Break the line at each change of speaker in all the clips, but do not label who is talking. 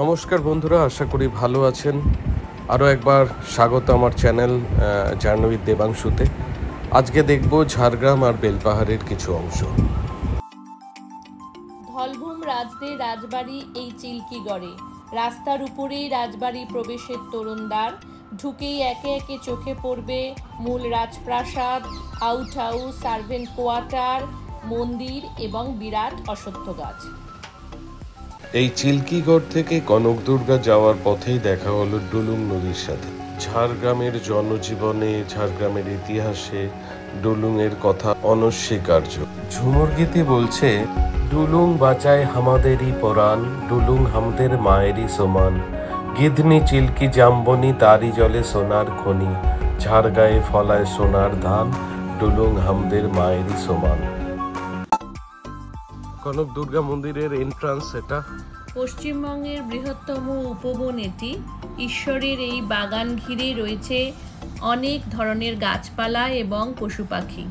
নমস্কার বন্ধুরা, আশা করি ভালো আছেন। আরও একবার স্বাগত আমার চ্যানেল জার্নি উইথ দেবাংশুতে। আজকে দেখব ঝাড়গ্রাম আর বেলপাহাড়ের কিছু অংশ।
ধলভূম রাজদের রাজবাড়ি এই চিল্কিগড়ে। রাস্তার উপরেই রাজবাড়ি প্রবেশের তোরণদ্বার। ঢুকেই একে একে চোখে পড়বে মূল রাজপ্রাসাদ, আউট হাউস, সার্ভেন্ট কোয়ার্টার, মন্দির এবং বিরাট অশ্বত্থ গাছ।
এই চিল্কিগড় থেকে কনকদুর্গা যাওয়ার পথেই দেখা হলো ডুলুং নদীর সাথে। ঝাড়গ্রামের জনজীবনে, ঝাড়গ্রামের ইতিহাসে ডুলুংয়ের কথা অনস্বীকার্য। ঝুমুর গীতি বলছে, ডুলুং বাঁচায় হামাদেরই পরাণ, ডুলুং হামদের মায়েরই সমান, গিধনি চিল্কি জাম্বনি তারি জলে সোনার খনি, ঝাড়গায়ে ফলায় সোনার ধান, ডুলুং হামদের মায়েরই সমান। কনক দুর্গা মন্দিরের এন্ট্রান্স এটা।
পশ্চিমবঙ্গের বৃহত্তম উপবন এটি। ঈশ্বরের এই বাগান ঘিরে রয়েছে অনেক ধরনের গাছপালা এবং পশু পাখি।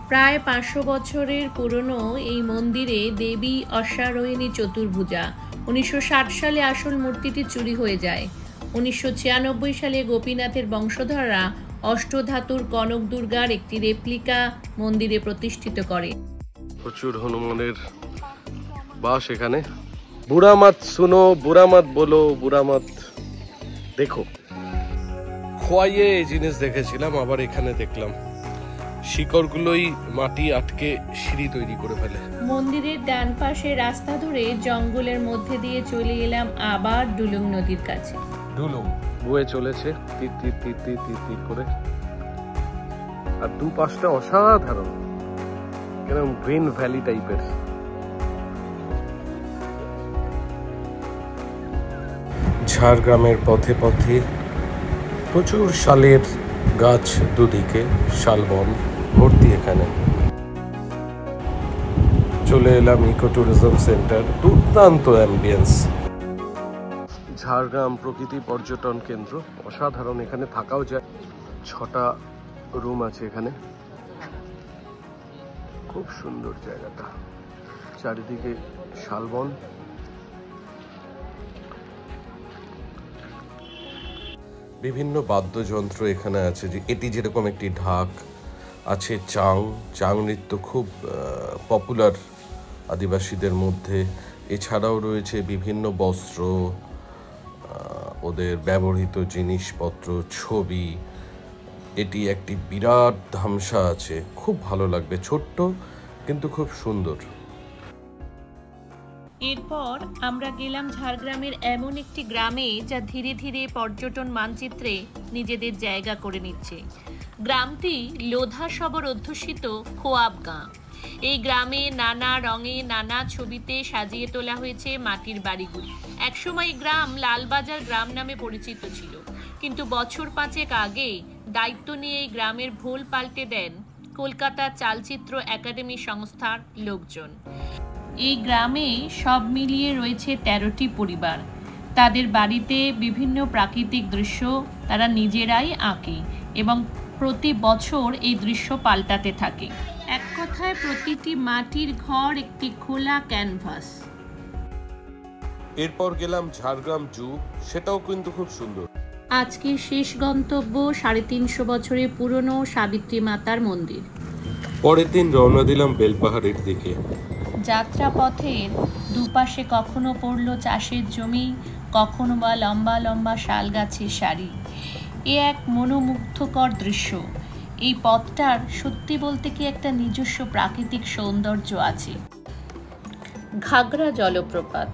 প্রায় 500 বছরের পুরনো এই মন্দিরে দেবী অশ্বারোহিণী চতুর্ভুজা। 1960 সালে আসল মূর্তিটি চুরি হয়ে যায়। 1996 সালে গোপীনাথের বংশধররা অষ্টধাতুর কনক দুর্গার একটি রেপ্লিকা মন্দিরে প্রতিষ্ঠিত করে।
প্রচুর হনুমানের বাস এখানে। বুড়া মত শুনো, বুড়া মত বলো, বুড়া মত দেখো। খোয়াইয়ে এই জিনিস দেখেছিলাম, আবার এখানে দেখলাম শিকড়গুলোই মাটি আটকে সিঁড়ি তৈরি করে ফেলে।
মন্দিরের ডান পাশে রাস্তা ধরে জঙ্গলের মধ্যে দিয়ে চলে এলাম আবার ডুলুং নদীর কাছে।
ডুলুং বয়ে চলেছে তীর তীর তীর তীর তীর তীর করে, আর দুপাশটা অসাধারণ, এরকম গ্রিন ভ্যালি টাইপের। ঝাড়গ্রামের পথে পথে প্রচুর শালের গাছ, দুদিকে শালবন ভর্তি। এখানে চলে এলাম ইকো ট্যুরিজম সেন্টার, দুর্দান্ত অ্যাম্বিয়েন্স। ঝাড়গ্রাম প্রকৃতি পর্যটন কেন্দ্র অসাধারণ, এখানে থাকাও যায়। 6টা রুম আছে এখানে, খুব সুন্দর জায়গাটা, চারিদিকে শালবন। বিভিন্ন বাদ্যযন্ত্র এখানে আছে, যে এটি যেরকম একটি ঢাক আছে। চাং নৃত্য খুব পপুলার আদিবাসীদের মধ্যে। এছাড়াও রয়েছে বিভিন্ন বস্ত্র, ওদের ব্যবহৃত জিনিসপত্র, ছবি। এটি একটি বিরাট ধামসা আছে, খুব ভালো লাগবে, ছোট্ট কিন্তু খুব সুন্দর।
এরপর আমরা গেলাম ঝাড়গ্রামের এমন একটি গ্রামে যা ধীরে ধীরে পর্যটন মানচিত্রে নিজেদের জায়গা করে নিচ্ছে। গ্রামটি লোধা শবর অধ্যুষিত খোয়াব গাঁ। এই গ্রামে নানা রঙে, নানা ছবিতে সাজিয়ে তোলা হয়েছে মাটির বাড়িগুলি। একসময় এই গ্রাম লালবাজার গ্রাম নামে পরিচিত ছিল, কিন্তু বছর 5 আগে দায়িত্ব নিয়ে এই গ্রামের ভোল পাল্টে দেন কলকাতা চলচ্চিত্র একাডেমি সংস্থার লোকজন। এই গ্রামে সব মিলিয়ে রয়েছে 13টি পরিবার। তাদের বাড়িতে বিভিন্ন প্রাকৃতিক দৃশ্য তারা নিজেরাই আঁকে এবং প্রতি বছর এই দৃশ্য পাল্টাতে থাকে। এক কথায় প্রতিটি মাটির ঘর একটি খোলা ক্যানভাস।
এরপর গেলাম ঝাড়গ্রাম জু, সেটাও কিন্তু খুব সুন্দর।
আজকে শেষ গন্তব্য 350 বছরের পুরনো সাবিত্রী মাতার মন্দির।
পরের দিন রওনা দিলাম বেলপাহাড়ের দিকে।
যাত্রাপথের দুপাশে কখনো পড়ল চাষের জমি, কখনো বা লম্বা লম্বা শাল গাছের সারি। এ এক মনোমুগ্ধকর দৃশ্য। এই পথটার সত্যি বলতে কি একটা নিজস্ব প্রাকৃতিক সৌন্দর্য আছে। ঘাগরা জলপ্রপাত।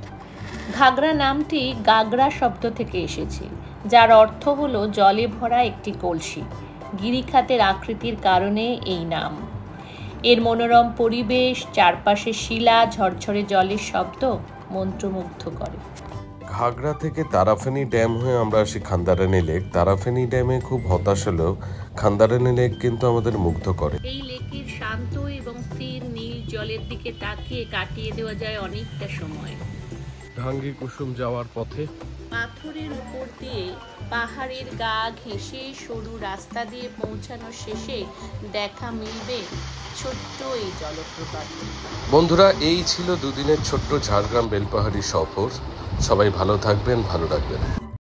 ঘাগরা নামটি গাগরা শব্দ থেকে এসেছে, যার অর্থ হলো জলে ভরা একটি কলসি। গিরিখাতের আকৃতির কারণে এই নাম। এর মনোরম পরিবেশ, চারপাশে শিলা, ঝরঝরে জলের শব্দ মন্ত্রমুগ্ধ করে।
ঘাগরা থেকে তারাফেনী ড্যাম হয়ে আমরা আসি খান্দারানী লেক। তারাফেনী ড্যামে খুব হতাশ হলেও খান্দারানী লেক কিন্তু আমাদের মুগ্ধ করে।
এই লেকের শান্ত এবং স্থির নীল জলের দিকে তাকিয়ে কাটিয়ে দেওয়া যায় অনেকটা সময়।
ঢাঙ্গি কুসুম যাওয়ার পথে
পাথরের উপর দিয়ে পাহাড়ের গা ঘেঁষে সরু রাস্তা দিয়ে পৌঁছানোর শেষে দেখা মিলবে ছোট্ট এই জলপ্রপাত।
বন্ধুরা, এই ছিল দুদিনের ছোট্ট ঝাড়গ্রাম বেলপাহাড়ি সফর। সবাই ভালো থাকবেন, ভালো রাখবেন।